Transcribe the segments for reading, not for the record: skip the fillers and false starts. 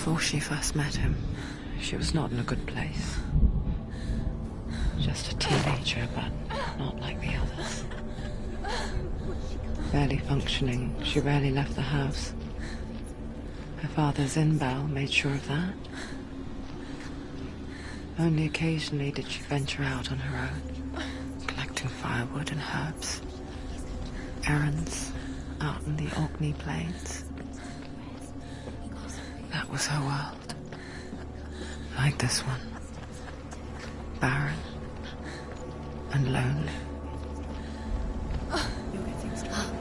Before she first met him, she was not in a good place. Just a teenager, but not like the others. Barely functioning, she rarely left the house. Her father's inbel made sure of that. Only occasionally did she venture out on her own, collecting firewood and herbs. Errands out in the Orkney Plains. That was her world. Like this one. Barren and lonely. You'll get things done.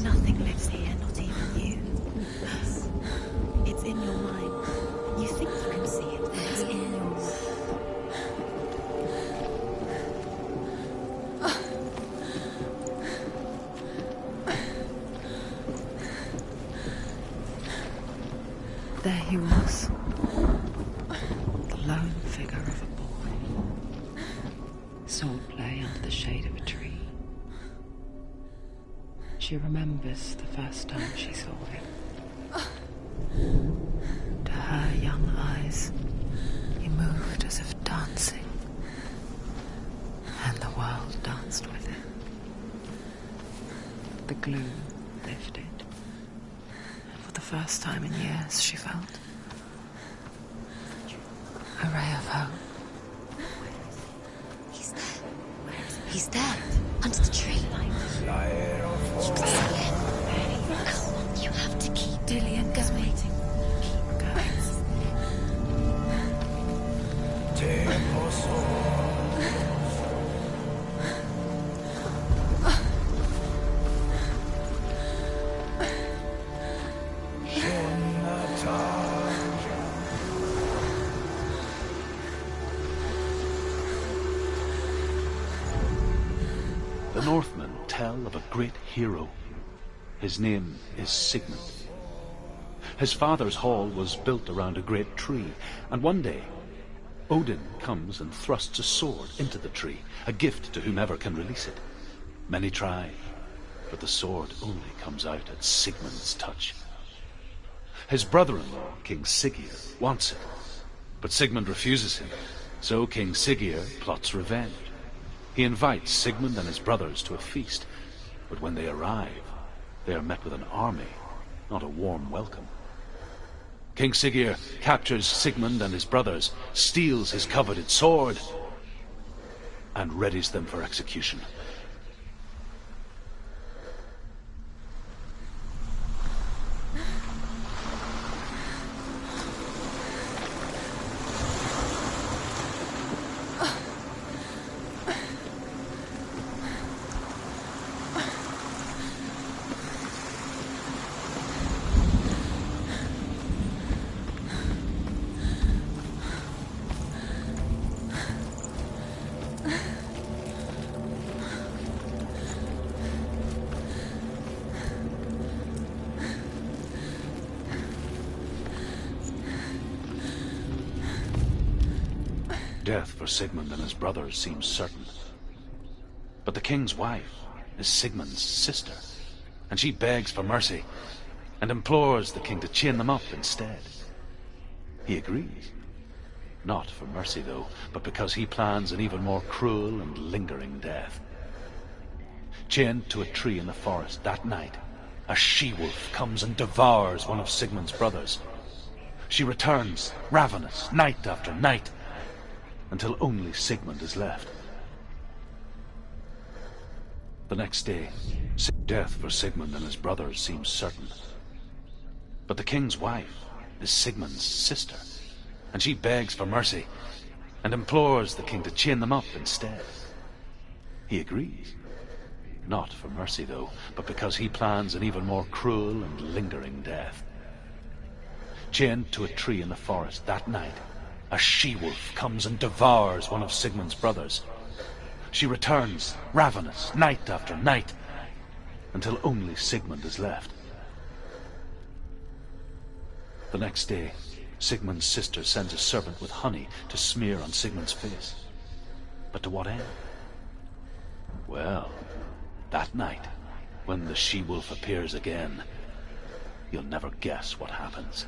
Nothing lives here, not even you. It's in your mind. You think you can see it, but it's in your mind. There he was. The lone figure of a boy. Sword play under the shade of a tree. She remembers the first time she saw him. To her young eyes, he moved as if dancing, and the world danced with him. The gloom lifted, and for the first time in years she felt a ray of hope. He's there. Where is he? He's there, under the tree. You can see him. Come on, you have to keep Dillian is waiting. Keep going. The Northmen tell of a great hero. His name is Sigmund. His father's hall was built around a great tree, and one day Odin comes and thrusts a sword into the tree, a gift to whomever can release it. Many try, but the sword only comes out at Sigmund's touch. His brother-in-law, King Siggeir, wants it, but Sigmund refuses him, so King Siggeir plots revenge. He invites Sigmund and his brothers to a feast, but when they arrive, they are met with an army, not a warm welcome. King Siggeir captures Sigmund and his brothers, steals his coveted sword, and readies them for execution. Death for Sigmund and his brothers seems certain. But the king's wife is Sigmund's sister, and she begs for mercy and implores the king to chain them up instead. He agrees. Not for mercy, though, but because he plans an even more cruel and lingering death. Chained to a tree in the forest that night, a she-wolf comes and devours one of Sigmund's brothers. She returns, ravenous, night after night, until only Sigmund is left. The next day, death for Sigmund and his brothers seems certain. But the king's wife is Sigmund's sister, and she begs for mercy and implores the king to chain them up instead. He agrees. Not for mercy, though, but because he plans an even more cruel and lingering death. Chained to a tree in the forest that night, a she-wolf comes and devours one of Sigmund's brothers. She returns, ravenous, night after night, until only Sigmund is left. The next day, Sigmund's sister sends a servant with honey to smear on Sigmund's face. But to what end? Well, that night, when the she-wolf appears again, you'll never guess what happens.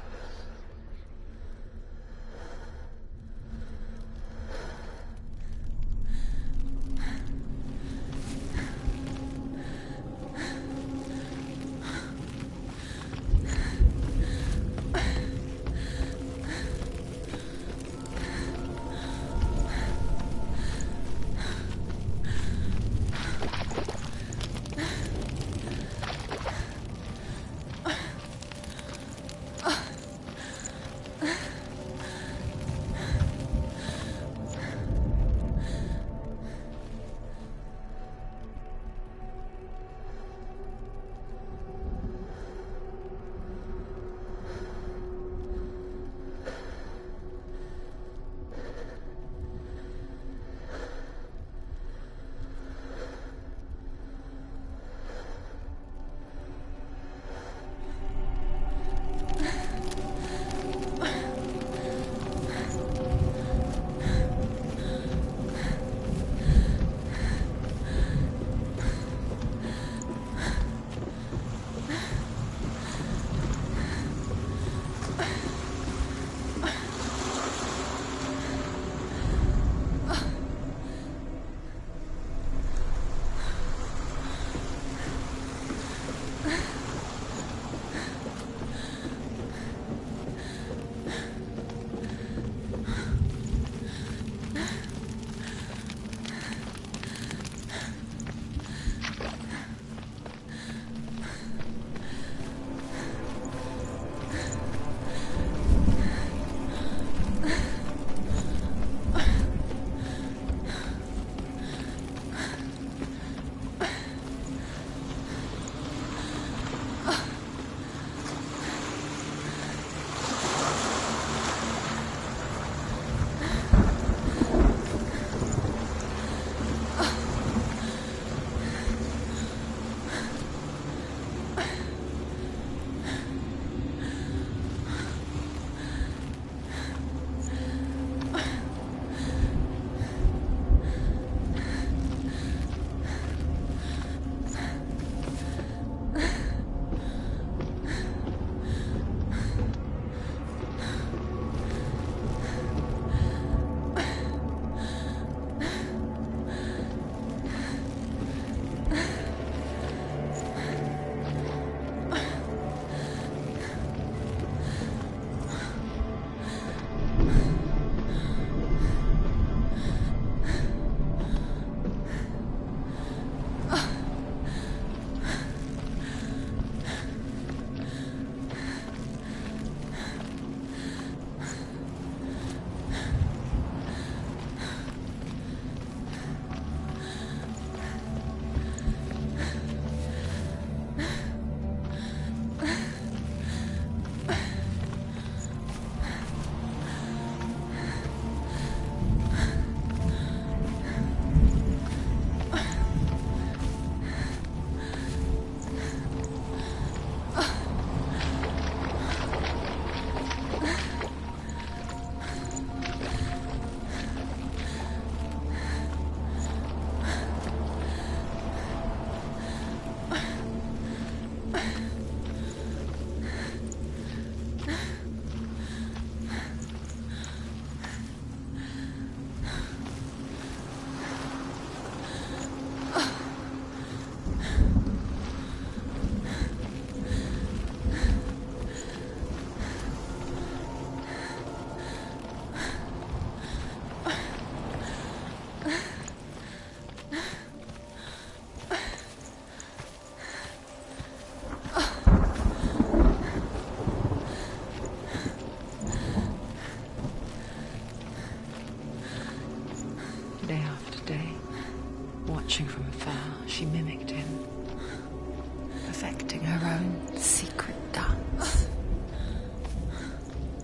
enacting her own secret dance.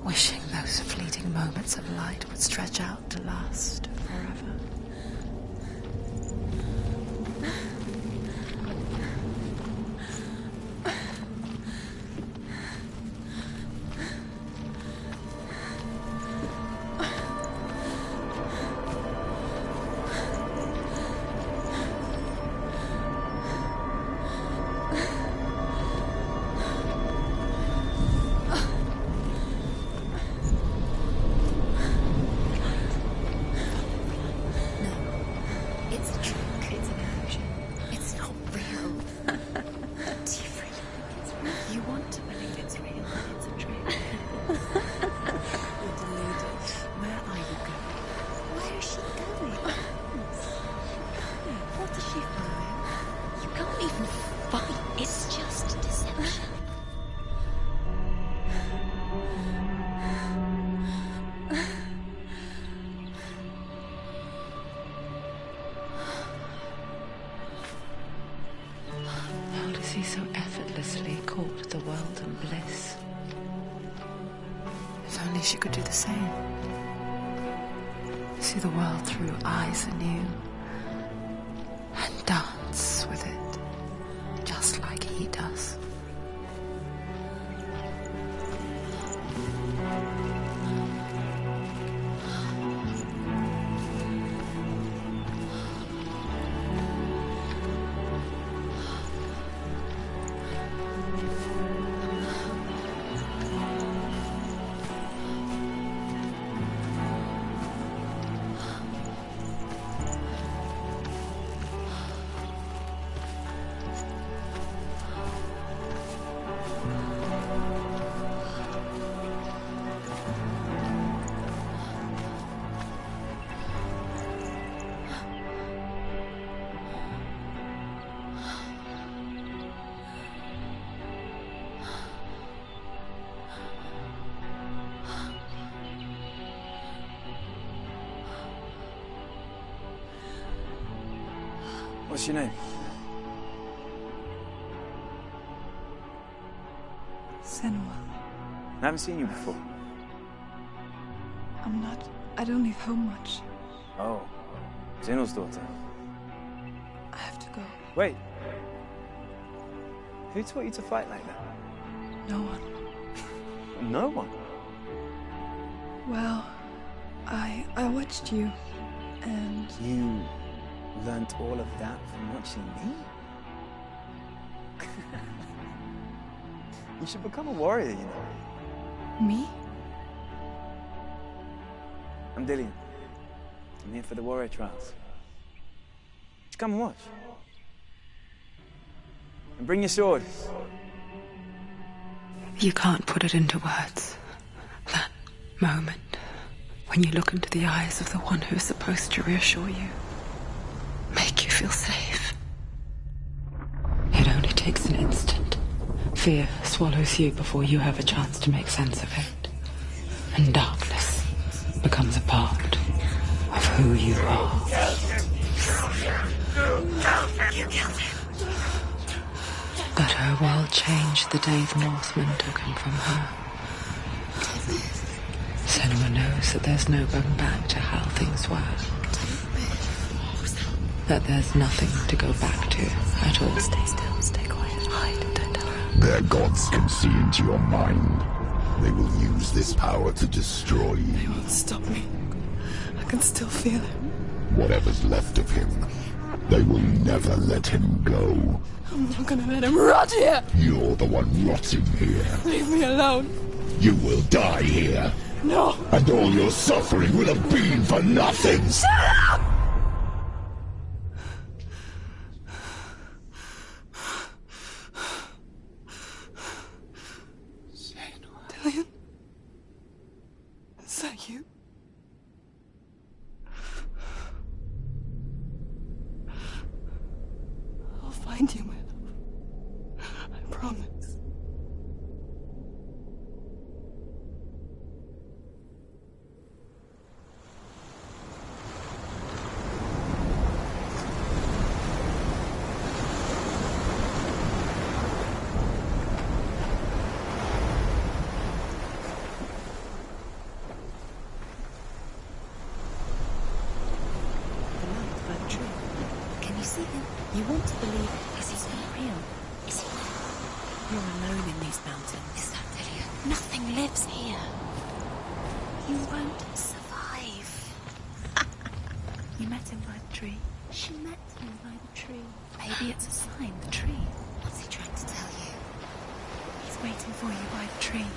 Wishing those fleeting moments of light would stretch out to last forever. He so effortlessly caught the world in bliss. If only she could do the same. See the world through eyes anew and dance with it, just like he does. What's your name? Senua. I haven't seen you before. I don't leave home much. Oh, Zenua's daughter. I have to go. Wait. Who taught you to fight like that? No one. No one? Well, I watched you, and... You learnt all of that from watching me? You should become a warrior, you know. Me? I'm Dillian. I'm here for the warrior trials. Just come and watch. And bring your sword. You can't put it into words. That moment when you look into the eyes of the one who's supposed to reassure you, make you feel safe. It only takes an instant. Fear swallows you before you have a chance to make sense of it. And darkness becomes a part of who you are. You killed him. But her world changed the day the Northmen took him from her. Senua knows that there's no going back to how things were. That there's nothing to go back to at all. Stay still, stay quiet, hide, don't tell her. Their gods can see into your mind. They will use this power to destroy you. They won't stop me. I can still feel it. Whatever's left of him, they will never let him go. I'm not gonna let him rot here! You're the one rotting here. Leave me alone. You will die here. No! And all your suffering will have been for nothing. Shut up! Dillian? Is that you? I'll find you, my love. I promise. want to believe is he not real? Is he? You're alone in these mountains. Is that Delia? Nothing lives here. You won't survive. You met him by the tree. She met him by the tree. Maybe it's a sign, the tree. What's he trying to tell you? He's waiting for you by the tree.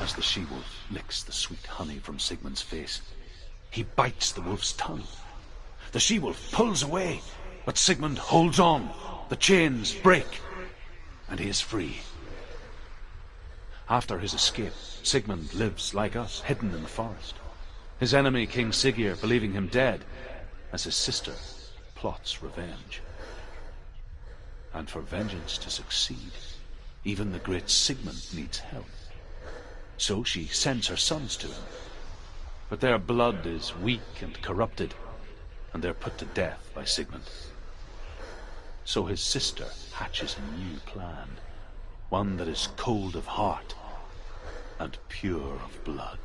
As the she-wolf licks the sweet honey from Sigmund's face, he bites the wolf's tongue. The she-wolf pulls away, but Sigmund holds on. The chains break, and he is free. After his escape, Sigmund lives like us, hidden in the forest. His enemy, King Siggeir, believing him dead, as his sister plots revenge. And for vengeance to succeed, even the great Sigmund needs help. So she sends her sons to him. But their blood is weak and corrupted, and they're put to death by Sigmund. So his sister hatches a new plan, one that is cold of heart and pure of blood.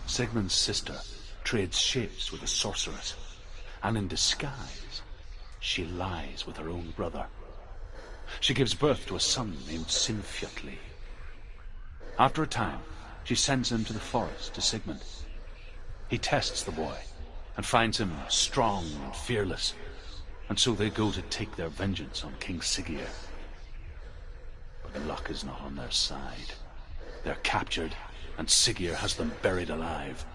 Sigmund's sister trades shapes with a sorceress, and in disguise, she lies with her own brother. She gives birth to a son named Sinfjotli. After a time, she sends him to the forest to Sigmund. He tests the boy and finds him strong and fearless, and so they go to take their vengeance on King Siggeir. But luck is not on their side. They're captured, and Siggeir has them buried alive.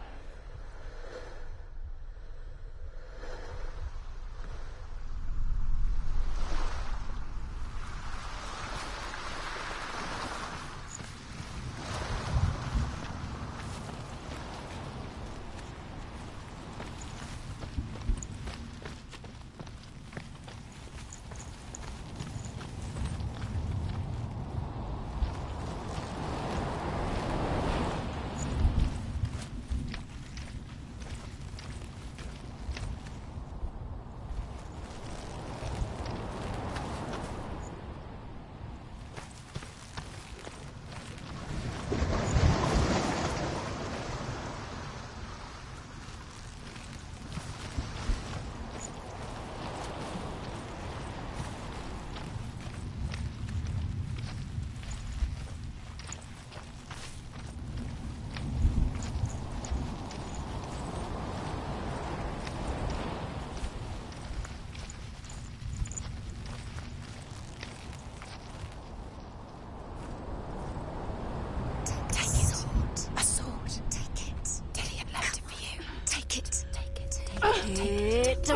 it. It's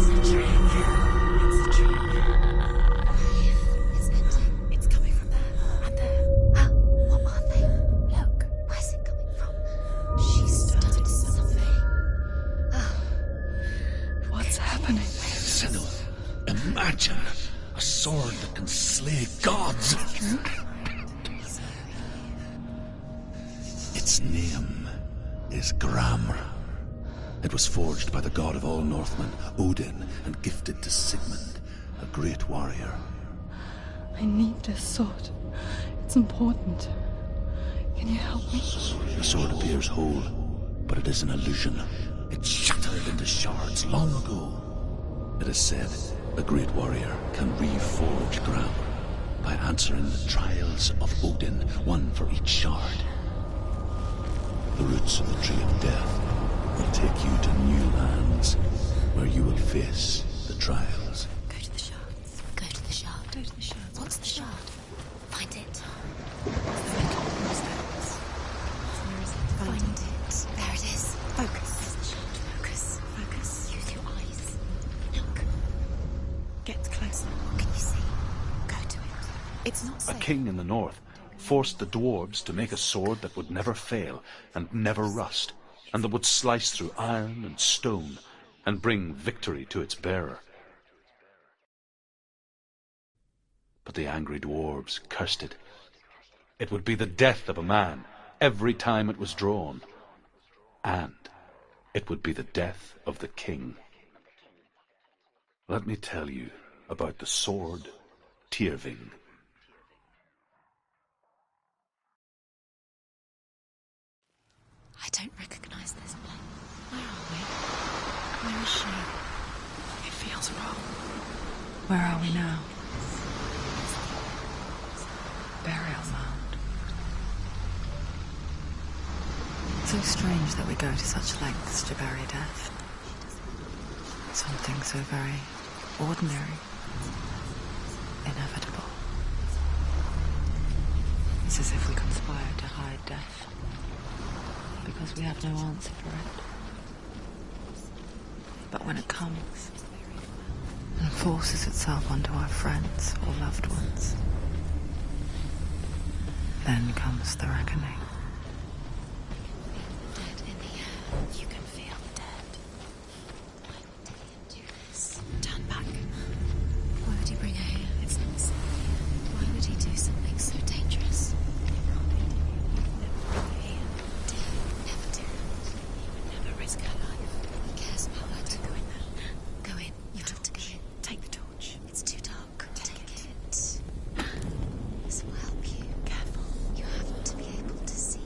a trick. It's a trick. It's empty. It's coming from there and there. What are they? Look, where's it coming from? She started something. What's happening? Senua, imagine a sword that can slay gods. Its name is Gramr. It was forged by the god of all Northmen, Odin, and gifted to Sigmund, a great warrior. I need this sword. It's important. Can you help me? The sword appears whole, but it is an illusion. It shattered into shards long ago. It is said a great warrior can reforge Gramr by answering the trials of Odin, one for each shard. The roots of the Tree of Death will take you to new lands, where you will face the trials. Go to the shards. Go to the shard. Go to the shards. What's the shard? Find it. Find it. There it is. Focus. There's the shard. Focus. Focus. Use your eyes. Look. Get closer. What can you see? Go to it. It's not A safe. king in the north forced the dwarves to make a sword that would never fail and never rust, and that would slice through iron and stone and bring victory to its bearer. But the angry dwarves cursed it. It would be the death of a man every time it was drawn, and it would be the death of the king. Let me tell you about the sword Tyrving. I don't recognize this place. Where are we? Where is she? It feels wrong. Where are we now? Burial mound. So strange that we go to such lengths to bury death. Something so very ordinary, inevitable. It's as if we conspire to hide death, because we have no answer for it. But when it comes and forces itself onto our friends or loved ones, then comes the reckoning. Dead in the air. You can feel the dead. Why would Dillian do this? Turn back. Why would he bring her here? It's not safe. Why would he do something so dangerous? Dillian never do that. He would never risk her life. He cares about her too. Go in there. Go in. You have to go in. Take the torch. It's too dark. Take it. This will help you. Careful. You have to be able to see.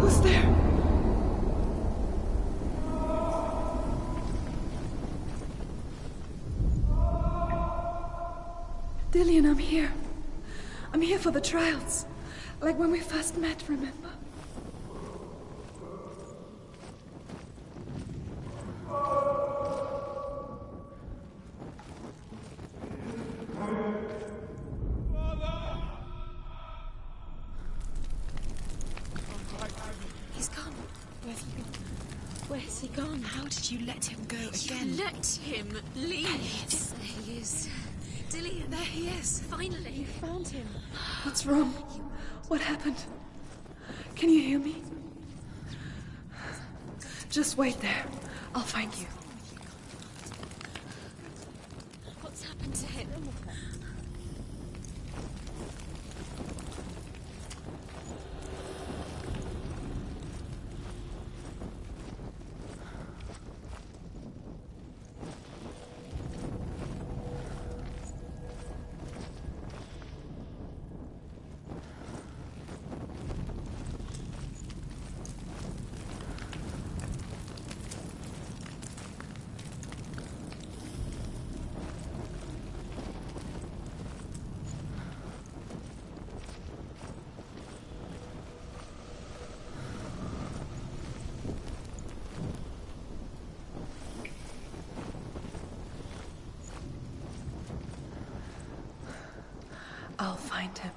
Who's there? Dillian, I'm here. I'm here for the trials. Like when we first met, remember? He's gone. Where's he gone? How did you let him go again? You let him leave. There he is. Dillian, there he is. Finally. You found him. What's wrong? What happened? Can you hear me? Just wait there. I'll find you. What's happened to him? I'll find him.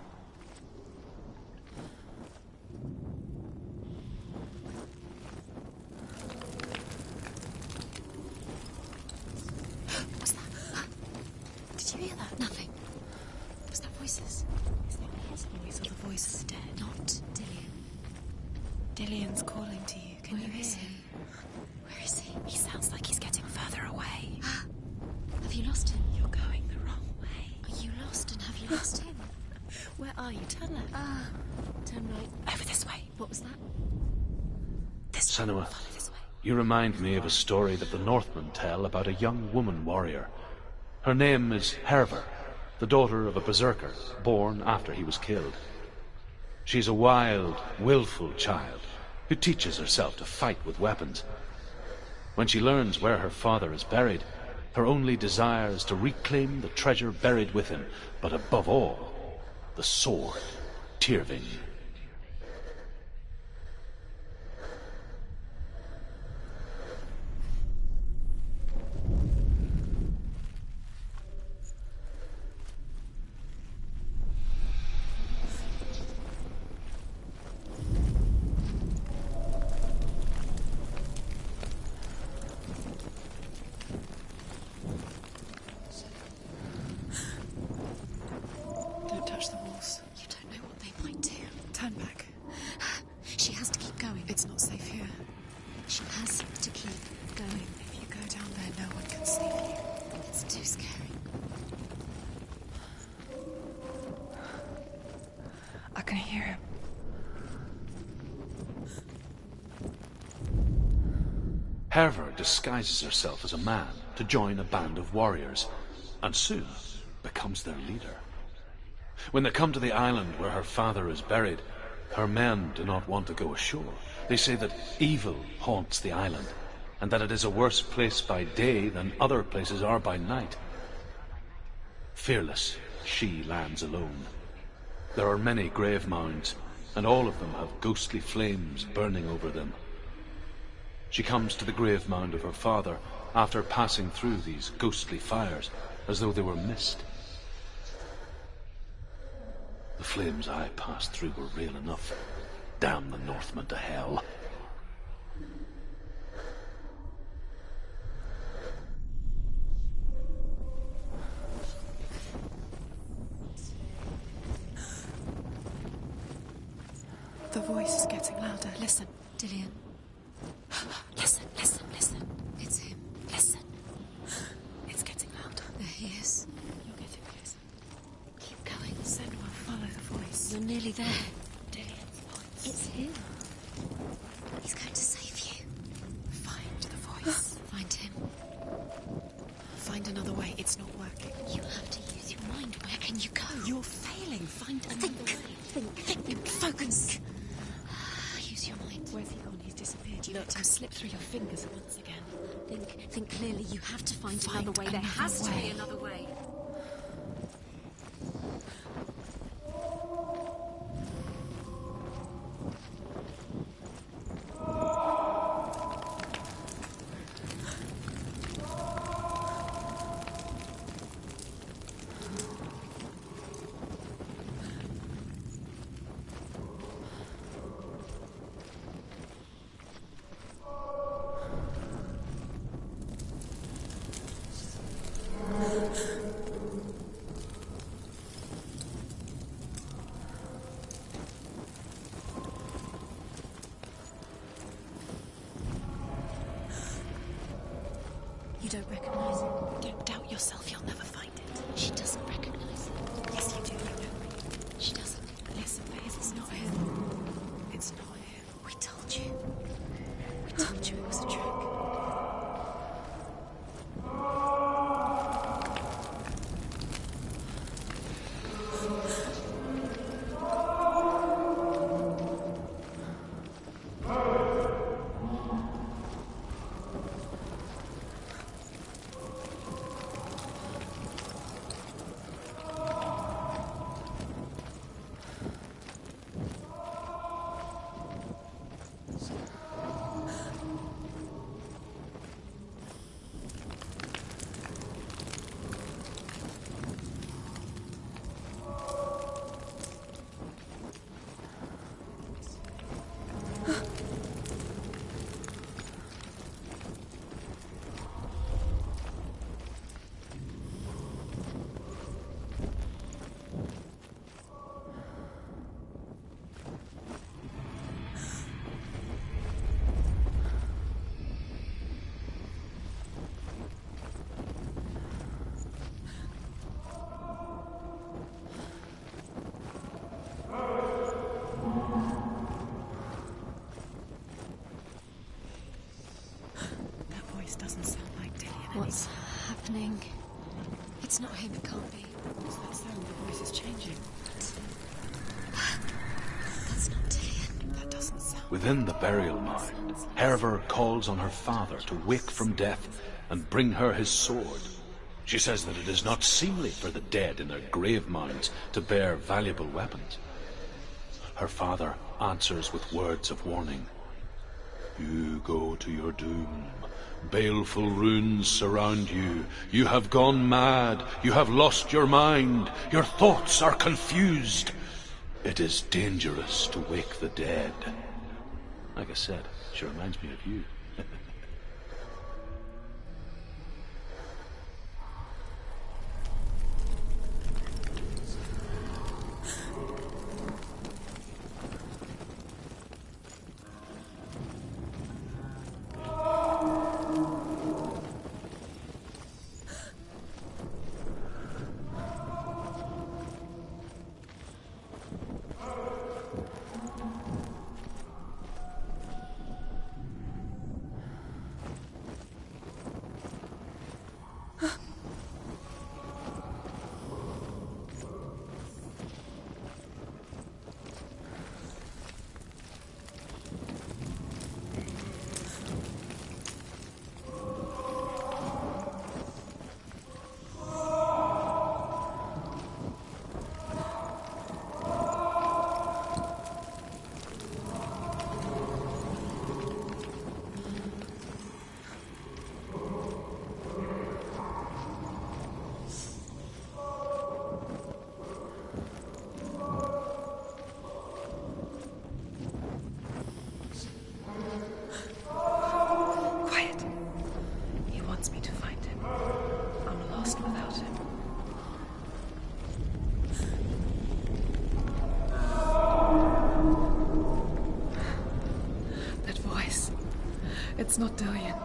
What's that? Did you hear that? Nothing. Was that voices? Is that his voice or the voice of the dead? Not Dillian. Dillian's calling to you. Can you hear him? Where is he? He sounds like he's getting further away. Have you lost him? You're going the wrong way. Are you lost and have you lost him? Where are you? Turn left. Turn right. Over this way. What was that? This way. Senua, Follow this way. you remind me of a story that the Northmen tell about a young woman warrior. Her name is Herver, the daughter of a berserker, born after he was killed. She's a wild, willful child who teaches herself to fight with weapons. When she learns where her father is buried, her only desire is to reclaim the treasure buried with him, but above all, the sword, Tyrving. Don't touch the walls. You don't know what they might do. Turn back. She has to keep going. It's not safe here. She has to keep going. If you go down there, no one can save you. It's too scary. I can hear him. Herver disguises herself as a man to join a band of warriors, and soon becomes their leader. When they come to the island where her father is buried, her men do not want to go ashore. They say that evil haunts the island, and that it is a worse place by day than other places are by night. Fearless, she lands alone. There are many grave mounds, and all of them have ghostly flames burning over them. She comes to the grave mound of her father after passing through these ghostly fires, as though they were mist. The flames I passed through were real enough. Damn the Northmen to hell. The voice is getting louder. Listen, Dillian. Listen, listen, listen. It's him. Listen. It's getting louder. There he is. You're getting closer. Keep going. Senua, follow the voice. You're nearly there. Dillian's voice. It's him. He's going to save you. Find the voice. Find him. Find another way. It's not working. You have to use your mind. Where can you go? You're failing. Find another way. Think. Focus. Use your mind. Where's he gone? He's disappeared. You let him slip through your fingers once again. Think clearly. You have to find another way. There has to be another way. You don't recognize it. Don't doubt yourself. You'll never find it. She doesn't recognize it. Yes, you do. You know. She doesn't. Listen, it's not him. It's not him. We told you. We told you it was a trick. It's not him, it can't be. What's that sound? The voice is changing. That's not Dillian. That doesn't sound... Within the burial mound, Herver calls on her father to wake from death and bring her his sword. She says that it is not seemly for the dead in their grave mounds to bear valuable weapons. Her father answers with words of warning. You go to your doom. Baleful runes surround you. You have gone mad. You have lost your mind. Your thoughts are confused. It is dangerous to wake the dead. Like I said, she reminds me of you. It's not Dillian.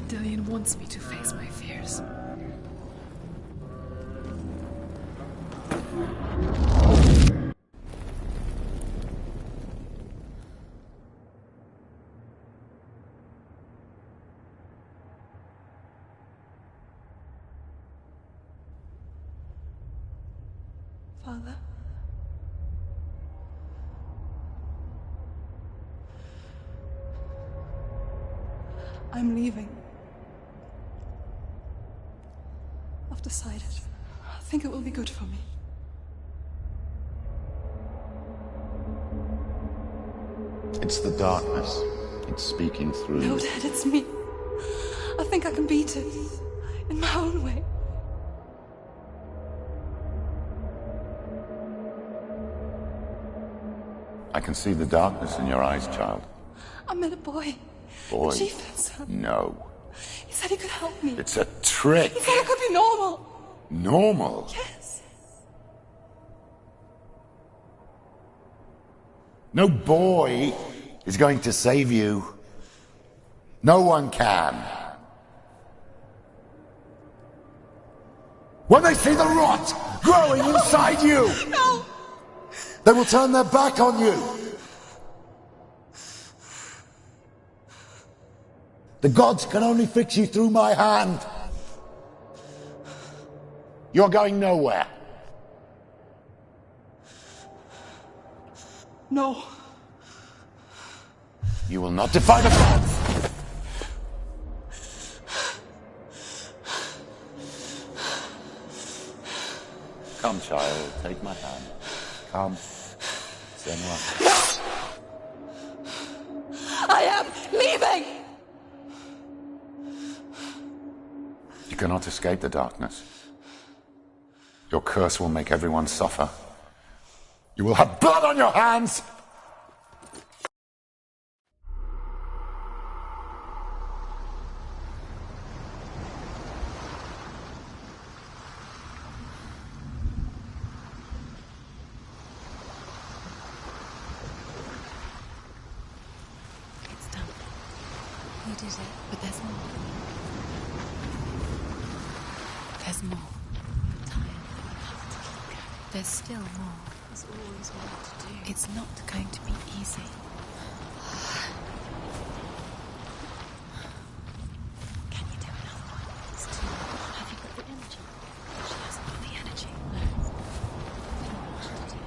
Dillian wants me to face my fears. Father? I'm leaving. I've decided. I think it will be good for me. It's the darkness. It's speaking through No, you. Dad, it's me. I think I can beat it. In my own way. I can see the darkness in your eyes, child. I met a boy. Boy. The chief said so. No. He said he could help me. It's a trick. He said I could be normal. Normal? Yes. No boy is going to save you. No one can. When they see the rot growing inside you, No! they will turn their back on you. The gods can only fix you through my hand. You're going nowhere. No. You will not defy the gods. Come, child, take my hand. Come. Senua. I am leaving! You cannot escape the darkness. Your curse will make everyone suffer. You will have blood on your hands! It's done. You did it, but there's more. There's more. You're tired, but you have to keep going. There's still more. There's always more to do. It's not going to be easy. Can you do another one? It's too much. Have you got the energy? She hasn't got the energy. No. Too much to do.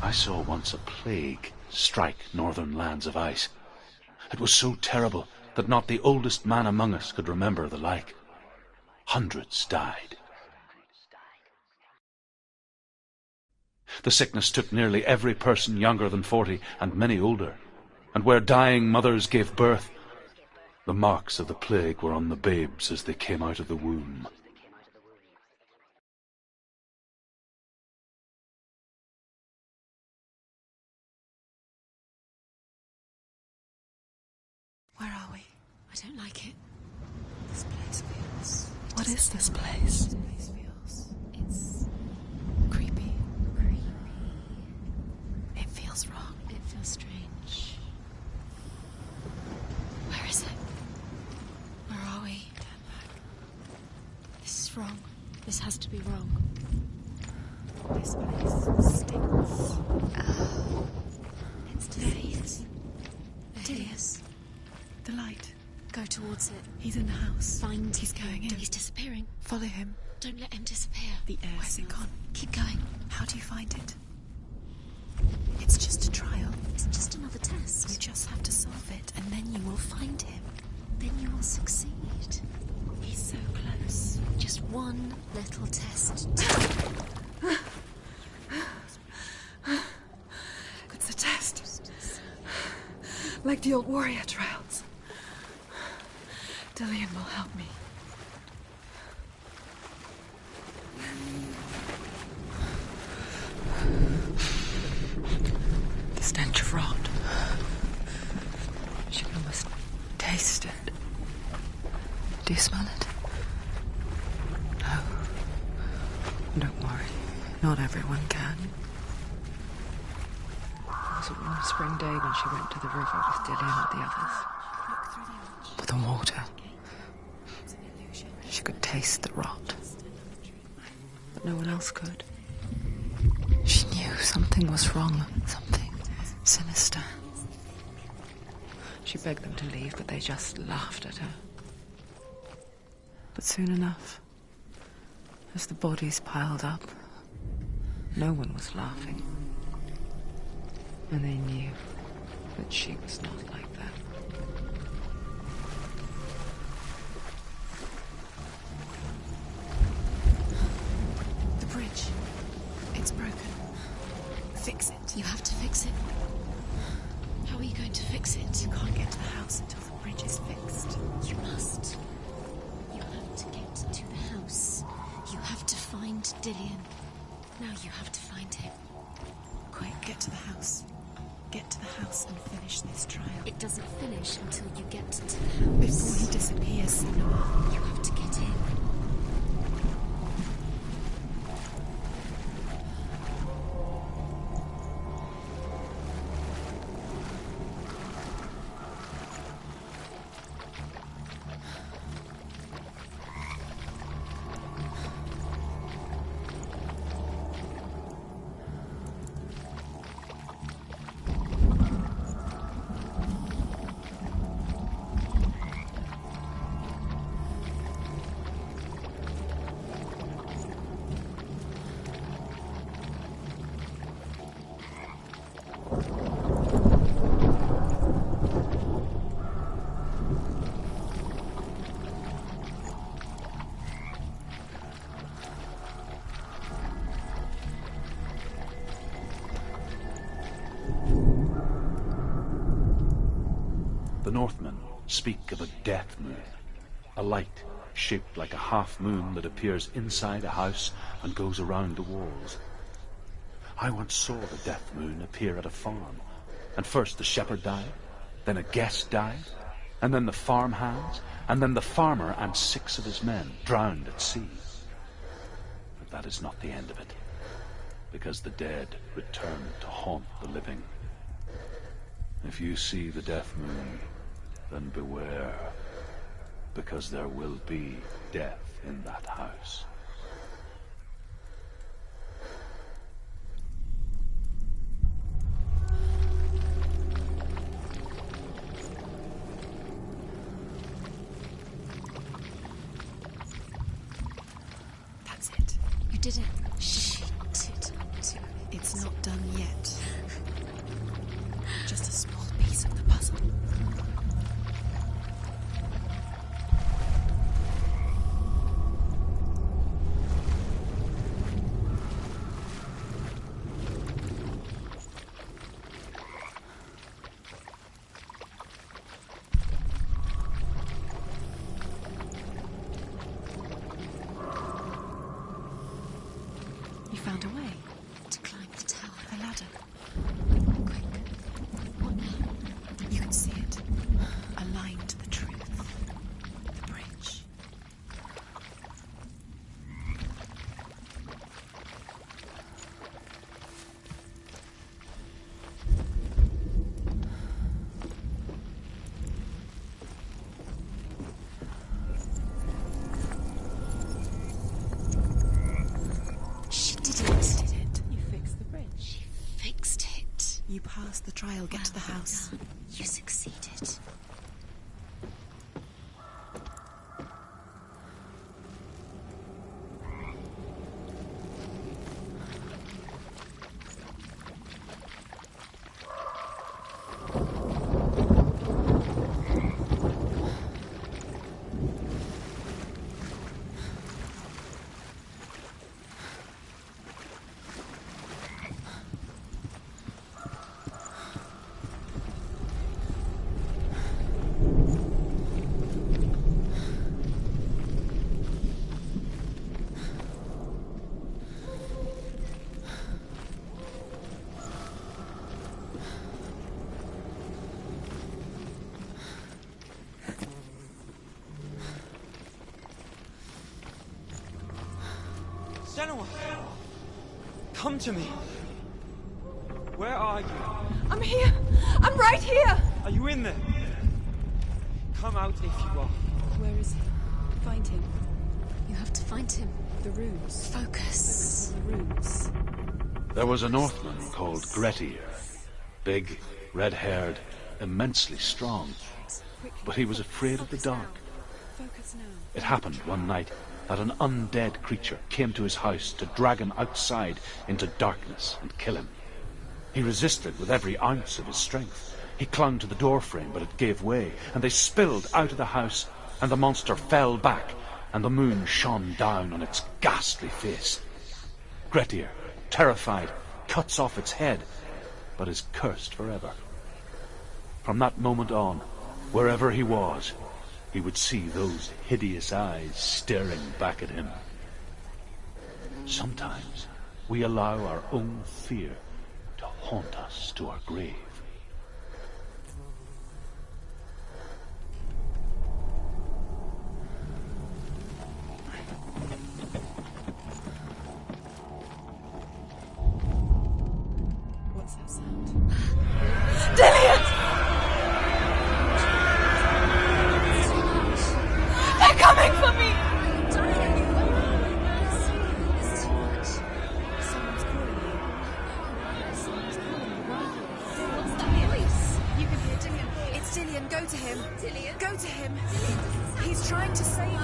I saw once a plague strike northern lands of ice. It was so terrible that not the oldest man among us could remember the like. Hundreds died. The sickness took nearly every person younger than 40 and many older, and where dying mothers gave birth, the marks of the plague were on the babes as they came out of the womb. Where are we? I don't like it. This place feels... What is this place? This place feels... It's... creepy. Creepy. It feels wrong. It feels strange. Where is it? Where are we? Turn back. This is wrong. This has to be wrong. This place stinks. It's disease. There he is. The light. Go towards it. He's in the house. Find. He's going in. He's disappearing. Follow him. Don't let him disappear. The air. Where's it gone? Keep going. How do you find it? It's just a trial. It's just another test. You just have to solve it, and then you will find him. Then you will succeed. He's so close. Just one little test. It's a test. Like the old warrior trials. Dillian will help me. The stench of rot. She can almost taste it. Do you smell it? No. Don't worry. Not everyone can. It was a warm spring day when she went to the river with Dillian and the others. But the water... She could taste the rot. But no one else could. She knew something was wrong. Something sinister. She begged them to leave, but they just laughed at her. But soon enough, as the bodies piled up, no one was laughing. And they knew that she was not like that. The bridge. It's broken. Fix it. You have to fix it. How are you going to fix it? You can't get to the house until the bridge is fixed. You must. You have to get to the house. You have to find Dillian. Now you have to find him. Quick, get to the house. Get to the house and finish this trial. It doesn't finish until you get to the house. Before he disappears, Senua, you have to get in. Northmen speak of a death moon, a light shaped like a half moon that appears inside a house and goes around the walls. I once saw the death moon appear at a farm, and first the shepherd died, then a guest died, and then the farmhands, and then the farmer and 6 of his men drowned at sea. But that is not the end of it, because the dead return to haunt the living. If you see the death moon, then beware, because there will be death in that house. That's it. You did it. She did it. It's not done yet. Just a small piece of the puzzle. You found a way to climb the tower, the ladder. Quick. What now? You can see it. Aligned to the truth. The bridge. She did it. You fixed the bridge. She fixed it. You passed the trial, get to the house. Done. You succeeded. Senua! Come to me! Where are you? I'm here! I'm right here! Are you in there? Come out if you are. Where is he? Find him. You have to find him. The runes. Focus on the runes. There was a Northman called Grettir. Big, red-haired, immensely strong. But he was afraid of the dark. Focus now. It happened one night that an undead creature came to his house to drag him outside into darkness and kill him. He resisted with every ounce of his strength. He clung to the doorframe, but it gave way, and they spilled out of the house, and the monster fell back, and the moon shone down on its ghastly face. Grettir, terrified, cuts off its head, but is cursed forever. From that moment on, wherever he was, he would see those hideous eyes staring back at him. Sometimes we allow our own fear to haunt us to our grave. What's that sound? Dillian! They're coming for me! Someone's calling you. Someone's calling you. What's that voice? You can hear Dillian. It's Dillian. Go to him. Dillian? Go to him. He's trying to save you.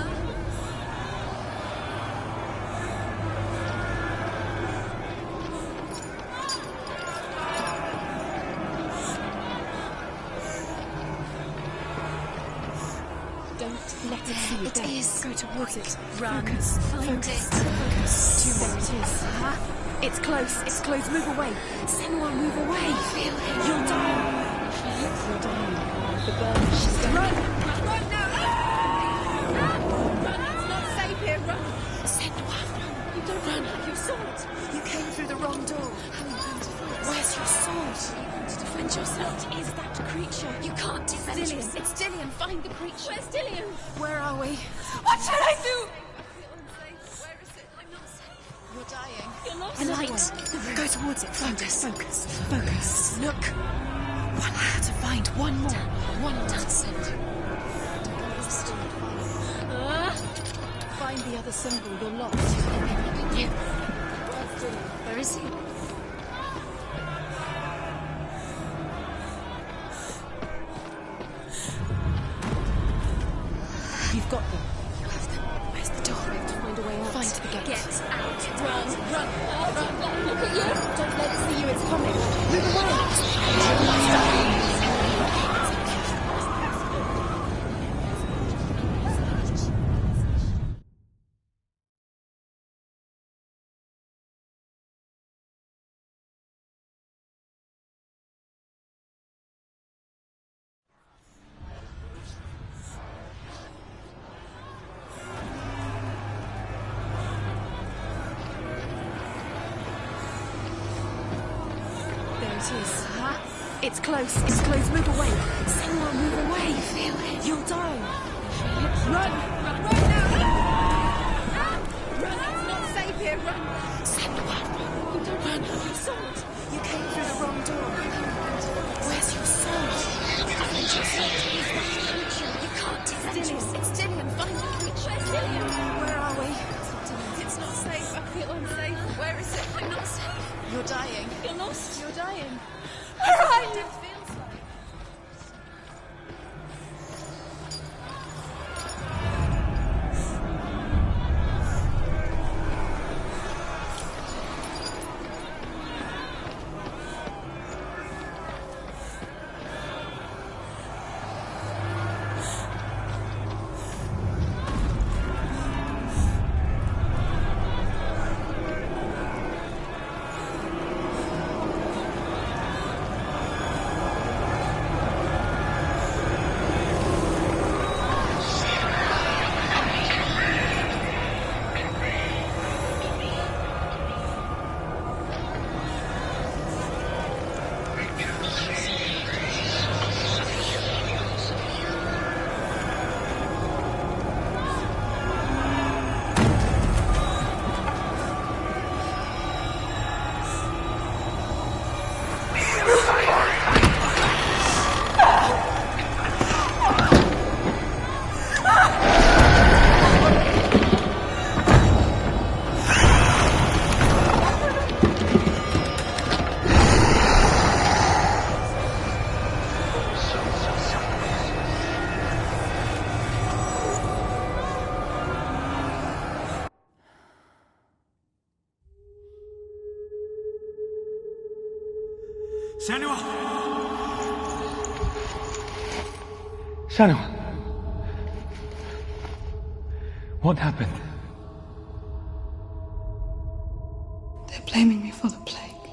Don't let it see you. It is. Go towards it. Run. Focus. Find Focus. it. Focus. There it is. It's close. It's close. Move away. Senua, move away. Feel it. You'll die. You're dying. The burn. She's going. Run! Run now! Run! It's not safe here. Run! Senua, run! You don't run. Your sword. You came through the wrong door. How are you going to fight? Where's your sword? Are you going to defend yourself? What is that creature? You can't defend yourself. It's Dillian. Find the creature. Where's Dillian? Where are we? What should I do? Where is it? I'm not safe. You're dying. You're lost. A light. Go towards it. Focus. Focus. Focus. Look. One more to find. One more. One more. That's it. Find the other symbol. You're lost. Yeah. Where is he? You've got them. You have them. Where's the door? We have to find a way out. Find the gate. Get out. Run. Run. Run. Look at you. Don't let it see you. It's coming. Move away. It's close. It's close. Move away. Senua, move away. You feel it. You'll die. Run! Run! Run now! Run! It's not safe here. Run! Senua, run! You don't run. Your sword. You came through the wrong door. Where's your sword? Find your sword. Is that creature? You can't defend yourself. It's Dillian. Find the creature. Where's Dillian? Where are we? It's not safe. I feel unsafe. Where is it? I'm not safe. You're dying. You're lost. You're dying. Where are you? Senua! Senua! What happened? They're blaming me for the plague.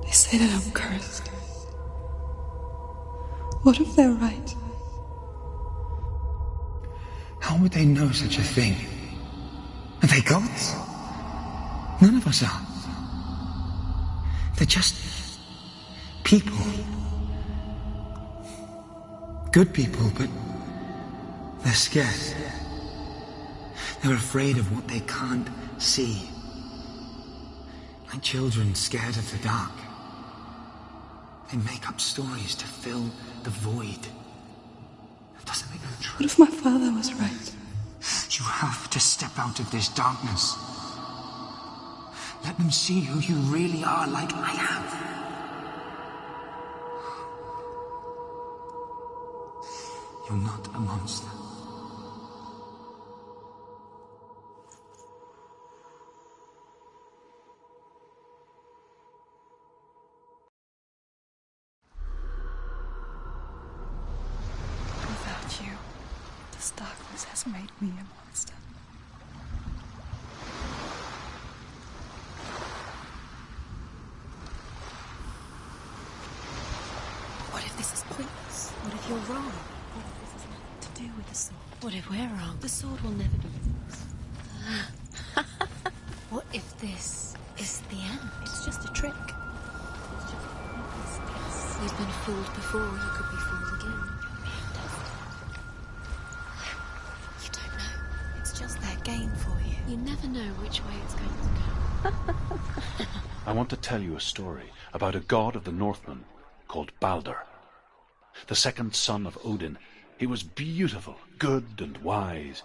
They say that I'm cursed. What if they're right? How would they know such a thing? Are they gods? None of us are. They're just people. Good people, but they're scared. They're afraid of what they can't see. Like children scared of the dark. They make up stories to fill the void. That doesn't make them true. What if my father was right? You have to step out of this darkness. Let them see who you really are, like I have. You're not a monster. Without you, this darkness has made me a monster. this is pointless? What if you're wrong? What if this has nothing to do with the sword? What if we're wrong? The sword will never be yours. What if this is the end? It's just a trick. It's just a pointless guess. You've been fooled before. You could be fooled again. You're being tested. You don't know. It's just their game for you. You never know which way it's going to go. I want to tell you a story about a god of the Northmen called Balder. The second son of Odin. He was beautiful, good and wise.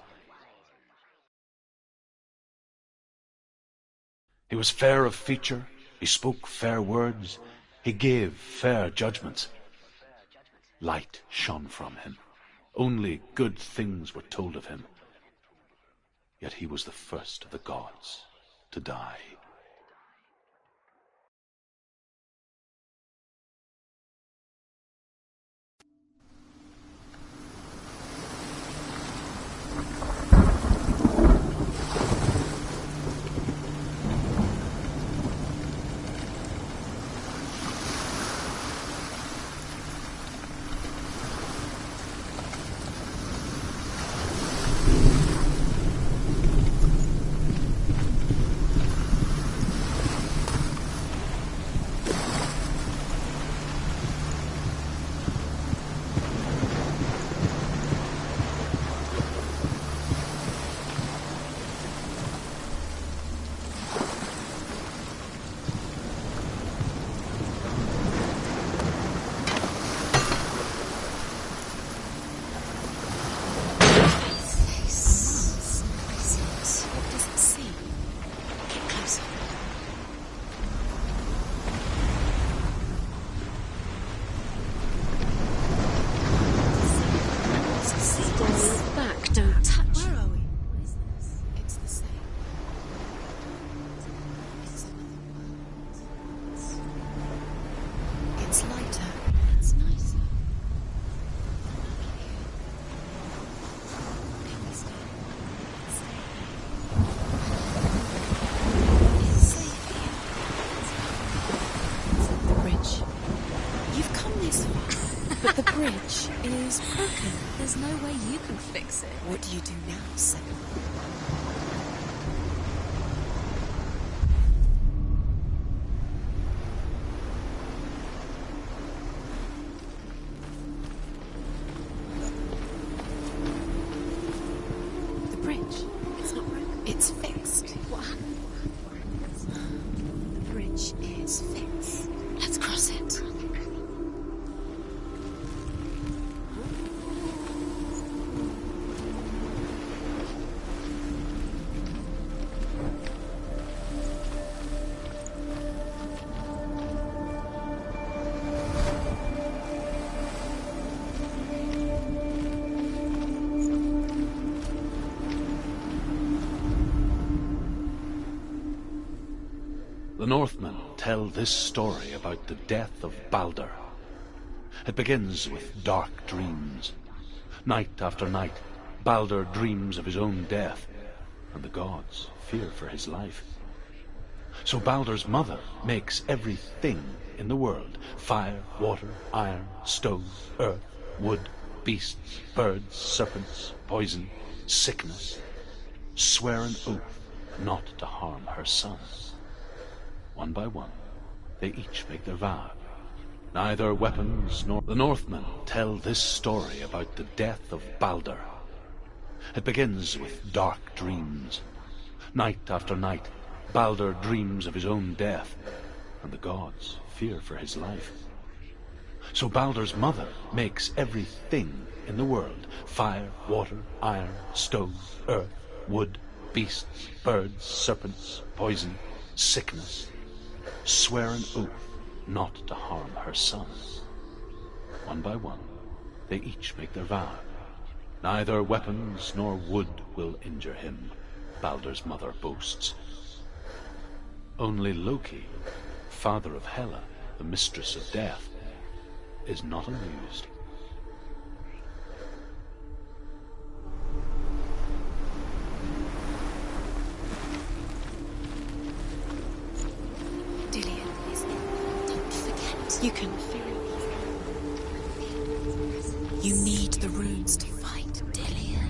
He was fair of feature, he spoke fair words, he gave fair judgments. Light shone from him. Only good things were told of him. Yet he was the first of the gods to die. But the bridge is broken. There's no way you can fix it. What do you do now, Senua? The bridge. It's not broken. It's fixed. What happened? The bridge is fixed. Let's cross it. The Northmen tell this story about the death of Balder. It begins with dark dreams. Night after night, Balder dreams of his own death, and the gods fear for his life. So Balder's mother makes everything in the world, fire, water, iron, stone, earth, wood, beasts, birds, serpents, poison, sickness, swear an oath not to harm her sons. One by one, they each make their vow. Neither weapons nor... The Northmen tell this story about the death of Balder. It begins with dark dreams. Night after night, Balder dreams of his own death, and the gods fear for his life. So Balder's mother makes everything in the world, fire, water, iron, stone, earth, wood, beasts, birds, serpents, poison, sickness, swear an oath not to harm her sons. One by one, they each make their vow. Neither weapons nor wood will injure him, Balder's mother boasts. Only Loki, father of Hela, the mistress of death, is not amused. You can feel it.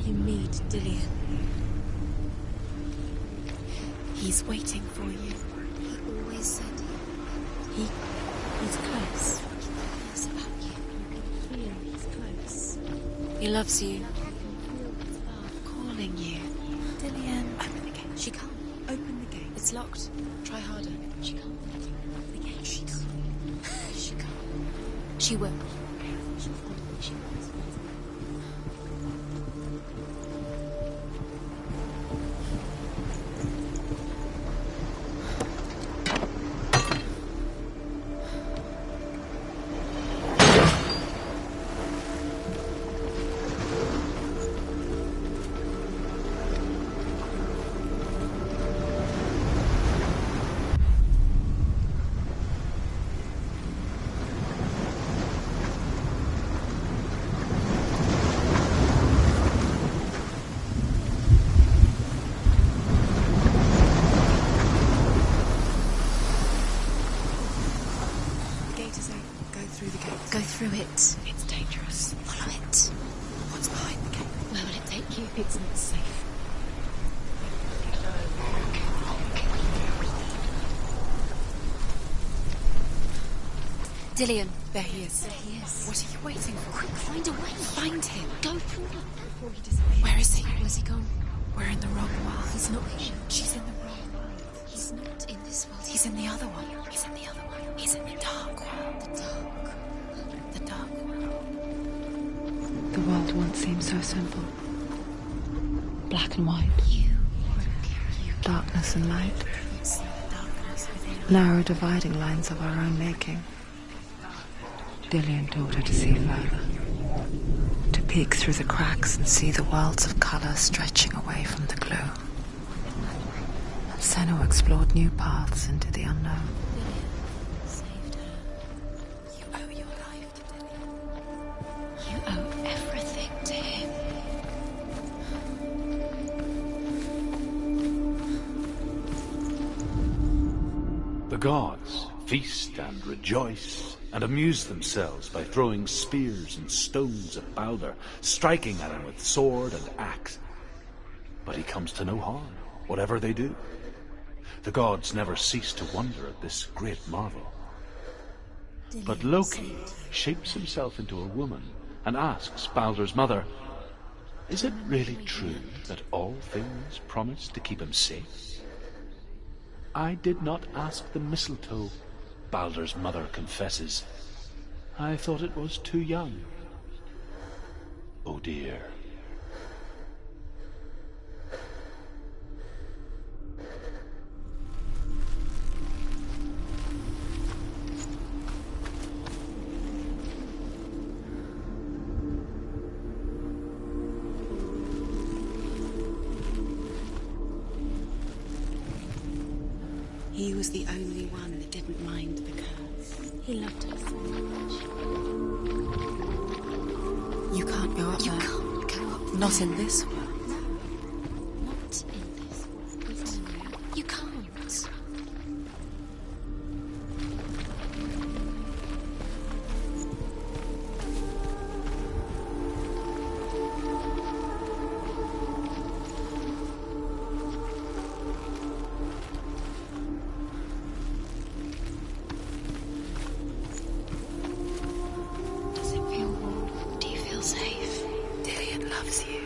You meet Dillion. He's waiting for you. He always said he's close. He cares about you. You can feel he's close. He loves you. You can feel his love calling you. Dillion. Open the gate. She can't. Open the gate. It's locked. Try harder. She can't. Open the gate. She can't. She can't. She will. She will. Go through it. It's dangerous. Follow it. What's behind the gate? Where will it take you? It's not safe. Dillion. There he is. There he is. What are you waiting for? Quick, find a way. Find him. Go pull up before he disappears. Where is he? Where's he gone? We're in the wrong world. He's not here. She's in the wrong world. He's not in this world. He's in the other one. He's in the other one. He's in the dark world. The dark. The dark world. The world once seemed so simple. Black and white. Darkness and light. Narrow dividing lines of our own making. Dillion taught her to see further. To peek through the cracks and see the worlds of colour stretching away from the gloom. And Senua explored new paths into the unknown. Saved her. You owe your life to Dillion. You owe everything to him. The gods feast and rejoice and amuse themselves by throwing spears and stones at Balder, striking at him with sword and axe. But he comes to no harm, whatever they do. The gods never cease to wonder at this great marvel. But Loki shapes himself into a woman and asks Balder's mother, "Is it really true that all things promise to keep him safe?" "I did not ask the mistletoe," Balder's mother confesses. "I thought it was too young." Oh dear. He was the only one that didn't mind the curse. He loved her so much. You can't go up there. You can't go up there. Not in this world. No. Not in this world. You can't. Safe. Dillion loves you.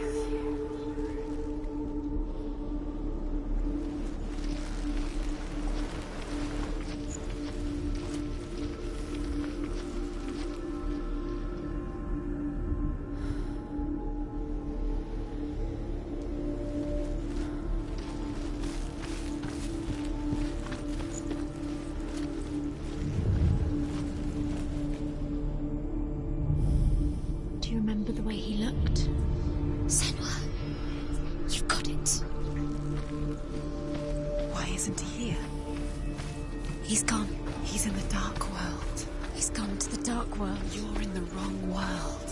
Do you remember the way he looked? Senua, you've got it. Why isn't he here? He's gone. He's in the dark world. He's gone to the dark world. You're in the wrong world.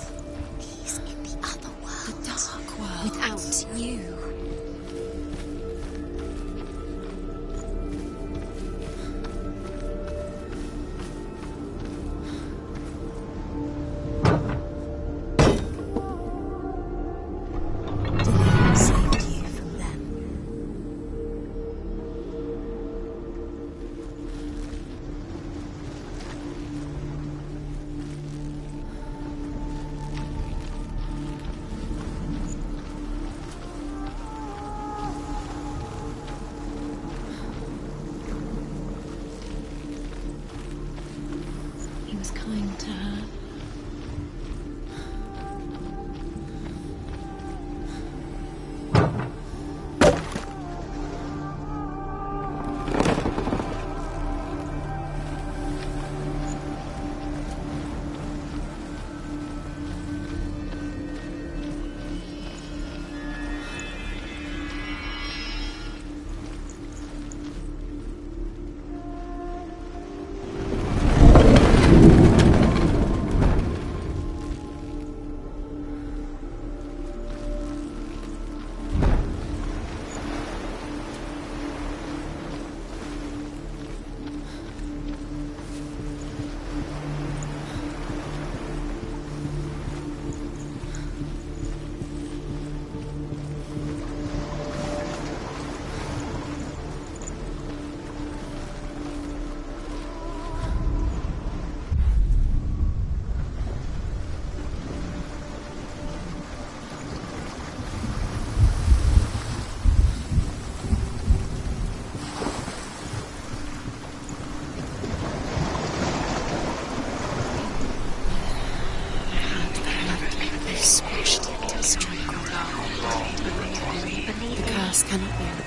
He's in the other world. The dark world. Without you. kind to her. Cannot be undone.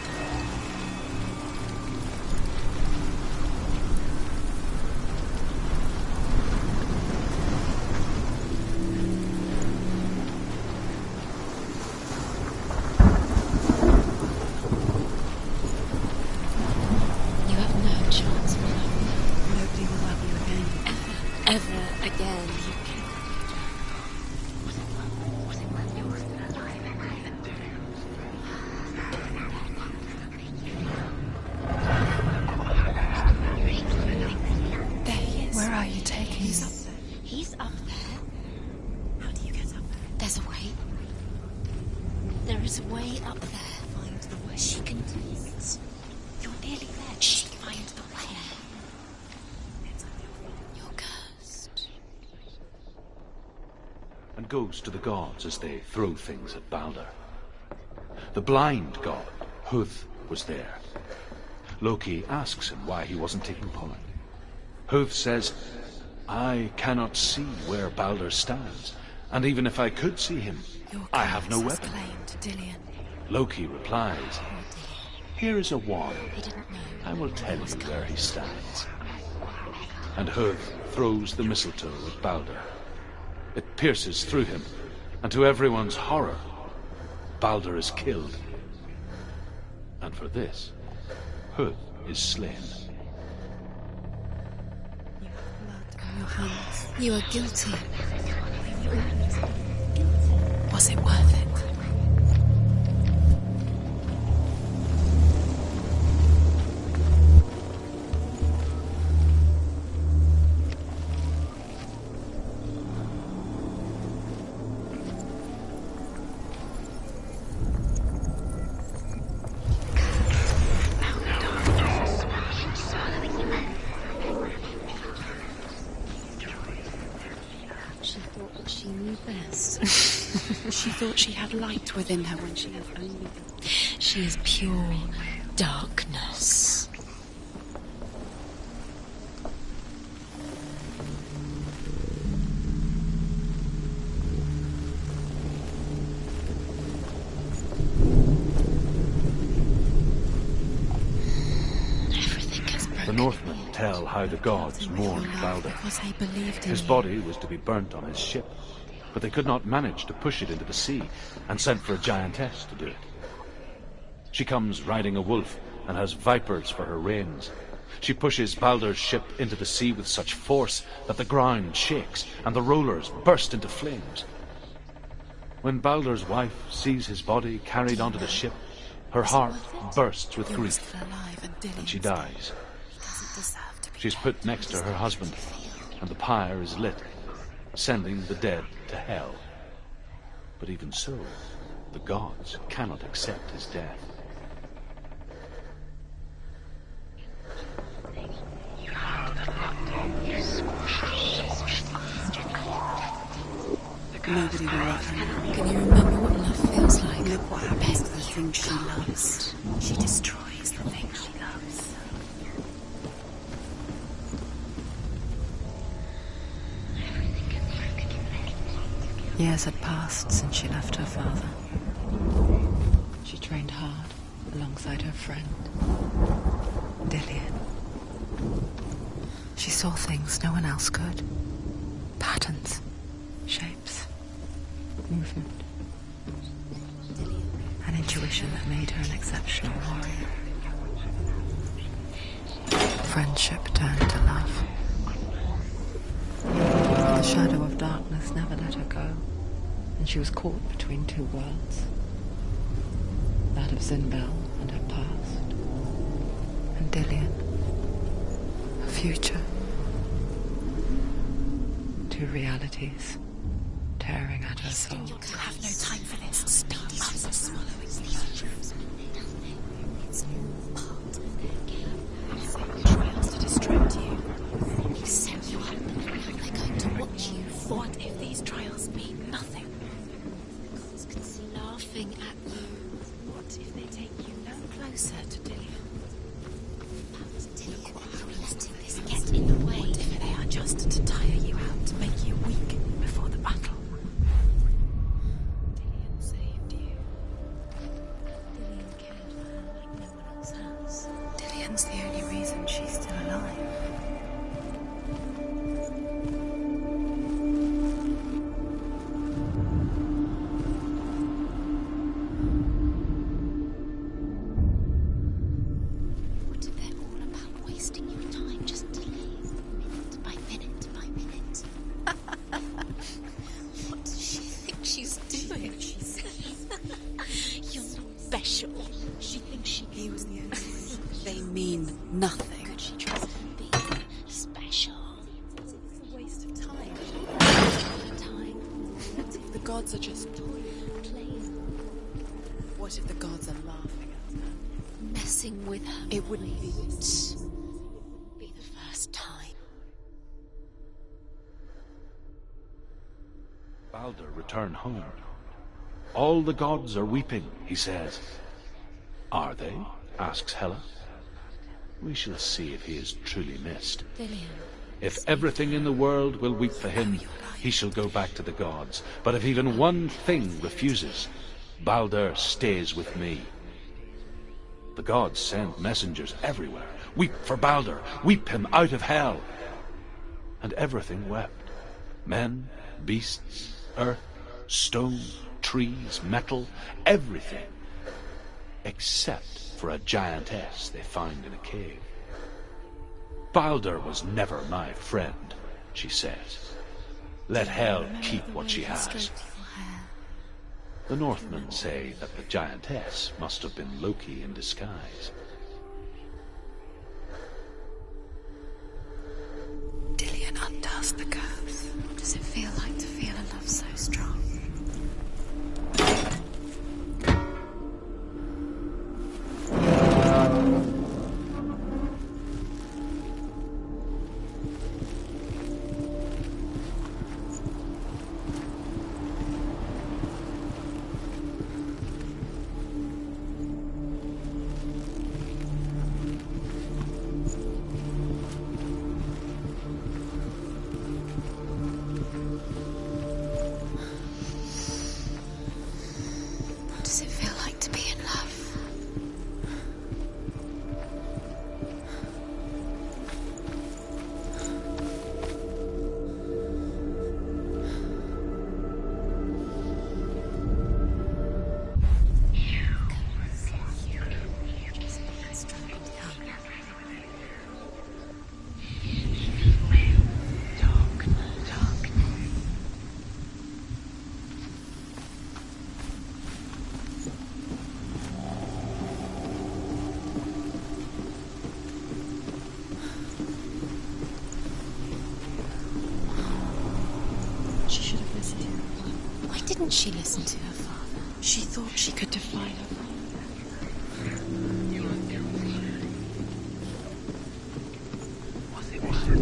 You have no chance, my love. Nobody will love you again. Ever again. Where are you taking me? He's up there. How do you get up there? There's a way. There is a way up there. Find the way. She can do it. You're nearly there. She can find the way. You're cursed. And goes to the gods as they throw things at Balder. The blind god, Huth, was there. Loki asks him why he wasn't taking part. Huth says, I cannot see where Balder stands, and even if I could see him, I have no weapon. Loki replies, here is a wand. I will tell you where he stands. And Huth throws the mistletoe at Balder. It pierces through him, and to everyone's horror, Balder is killed. And for this, Huth is slain. Your hands. You are guilty. Was it worth it? She knew best. She thought she had light within her when she has only... She is pure darkness. The Northmen tell how the gods mourned Balder. His body was to be burnt on his ship, but they could not manage to push it into the sea, and sent for a giantess to do it. She comes riding a wolf and has vipers for her reins. She pushes Balder's ship into the sea with such force that the ground shakes and the rollers burst into flames. When Balder's wife sees his body carried onto the ship, her heart bursts with grief, and she dies. She's put next to her husband, and the pyre is lit, sending the dead to hell. But even so, the gods cannot accept his death. Nobody will love her now. Can you remember what love feels like? Look what happens to the things she loves. She destroys the things she loves. Years had passed since she left her father. She trained hard alongside her friend, Dillian. She saw things no one else could. Patterns, shapes, movement. An intuition that made her an exceptional warrior. Friendship turned to love. The shadow of darkness never let her go, and she was caught between two worlds. That of Zinbel and her past, and Dillian, her future. Two realities tearing at her soul. You have no time for this. Speed up. Swallowing these. It's all part of their game. Trials to distract you. They set you up. They're going to watch you. What if these trials mean nothing? The gods can see laughing at you. What if they take you no closer to Dillian? Perhaps Dillian letting this get in the way. What if they are just to tire you out, to make you weak before the battle? Dillian saved you. Dillian cared for her like no one else has. Dillian's the only reason she's still alive. What if they're all about wasting your time just to live, minute by minute by minute? What does she think she's doing? You're not special. She thinks he was the only one. They mean nothing. Could she trust him being special? It's a waste of time. Time. What if the gods are just Playing, What if the gods are laughing at her? messing with her. It wouldn't be this. Be the first time. Balder returned home. All the gods are weeping, he says. Are they? Asks Hela. We shall see if he is truly missed. Dillian. If everything in the world will weep for him, he shall go back to the gods. But if even one thing refuses, Balder stays with me. The gods send messengers everywhere. Weep for Balder, weep him out of hell. And everything wept. Men, beasts, earth, stone, trees, metal, everything. Except for a giantess they find in a cave. Balder was never my friend, she says. Let Hel keep what she has. Stroke your hair. The Northmen say that the giantess must have been Loki in disguise. Dillian undoes the curse. What does it feel like to feel a love so strong? What does it feel like to be in love? She should have listened to her father. Why didn't she listen to her father? She thought she could defy her father. Was it worth it?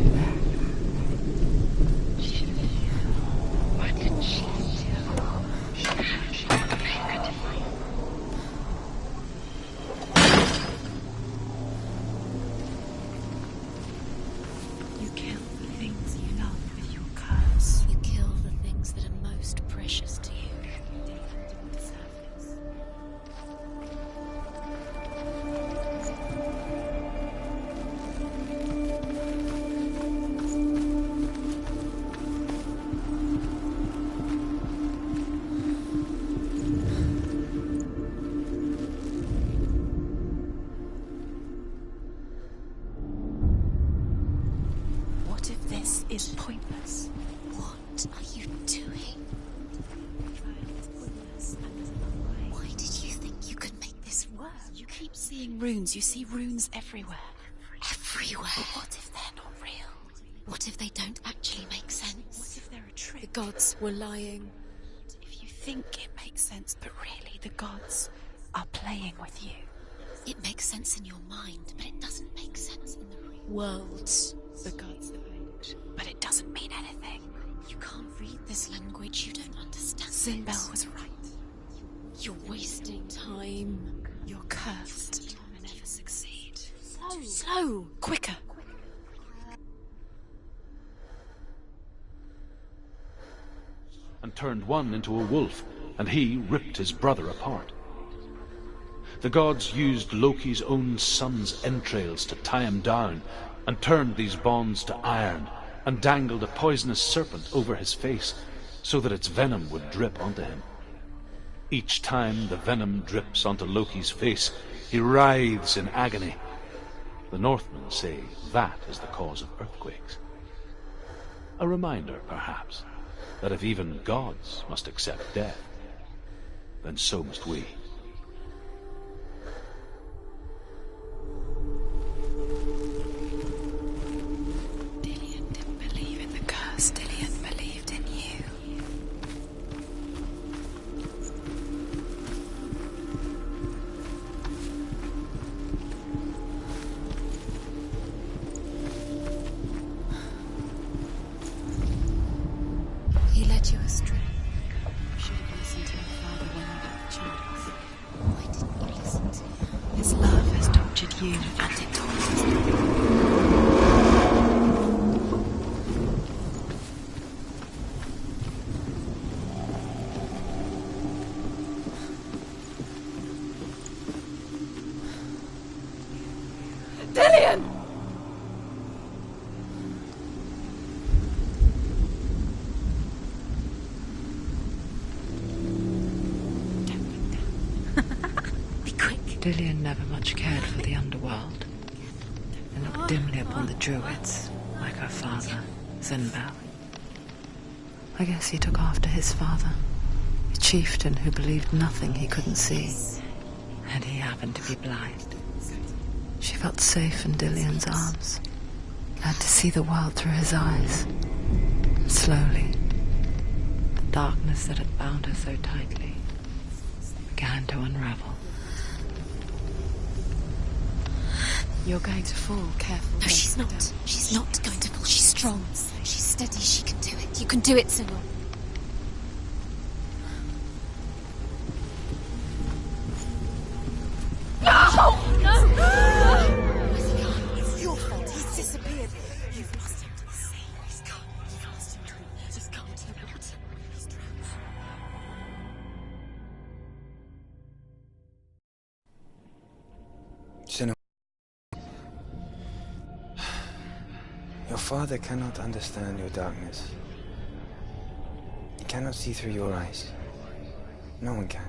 Why didn't she listen to her father? She thought she could defy her. You kill the things you love with your curse. You kill the things that are most precious. is pointless. What are you doing? Why did you think you could make this work? You keep seeing runes. You see runes everywhere. Everywhere? But what if they're not real? What if they don't actually make sense? What if they're a trick? The gods were lying. If you think it makes sense, but really the gods are playing with you. It makes sense in your mind, but it doesn't make sense in the real world. The gods have made, but it doesn't mean anything. You can't read this language, you don't understand. Sinbel was right. You're wasting time. You're cursed. You'll never succeed. Slow! Quicker! And turned one into a wolf, and he ripped his brother apart. The gods used Loki's own son's entrails to tie him down, and turned these bonds to iron, and dangled a poisonous serpent over his face, so that its venom would drip onto him. Each time the venom drips onto Loki's face, he writhes in agony. The Northmen say that is the cause of earthquakes. A reminder, perhaps, that if even gods must accept death, then so must we. Dillion didn't believe in the curse. Dillion believed in you. He led you astray. You should have listened to your father when you had the chance. Why didn't you listen to him? His love has tortured you, and it tortures me. Dillion! Be quick. Dillion never much cared for the underworld, and looked dimly upon the druids, like her father, Sinbel. I guess he took after his father, a chieftain who believed nothing he couldn't see, and he happened to be blind. She felt safe in Dillion's arms, learned to see the world through his eyes. And slowly, the darkness that had bound her so tightly began to unravel. You're going to fall. Careful. No, she's not. She's not going to fall. She's strong. She's steady. She can do it. You can do it, Senua. It's your fault. He's disappeared. You've lost him to the sea. He's gone. You've lost him to him. Just come to him. He's drowned. Senua. Your father cannot understand your darkness. He cannot see through your eyes. No one can.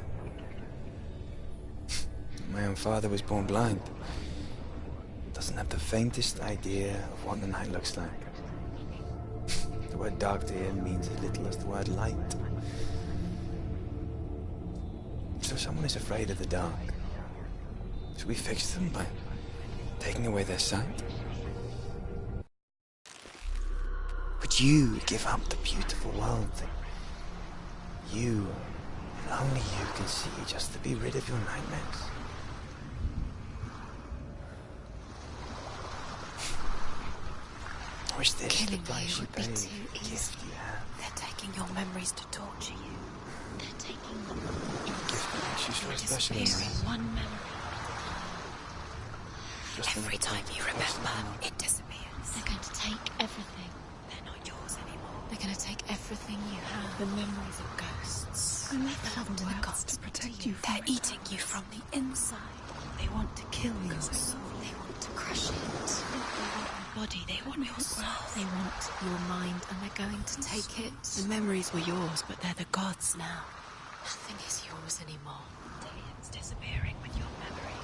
My own father was born blind. Doesn't have the faintest idea of what the night looks like. The word dark to him means as little as the word light. So someone is afraid of the dark. Should we fix them by taking away their sight? Would you give up the beautiful world that you, and only you, can see just to be rid of your nightmares? Or is this Killing the price you you would be pay too for the easy. gift you have? They're taking your memories to torture you. They're taking them. Gift that makes you so You're special in disappearing life. one memory. Just Every another time you part of the remember, person. it disappears. They're going to take everything. They're not yours anymore. They're going to take everything you have. The memories of ghosts. They belong to the gods to protect you. They're eating you from the inside. They want to kill your soul. They want to crush it. They want your body. They want your soul. They want your mind, and they're going to take it. The memories were yours, but they're the gods now. Nothing is yours anymore. Dillion's disappearing with your memories.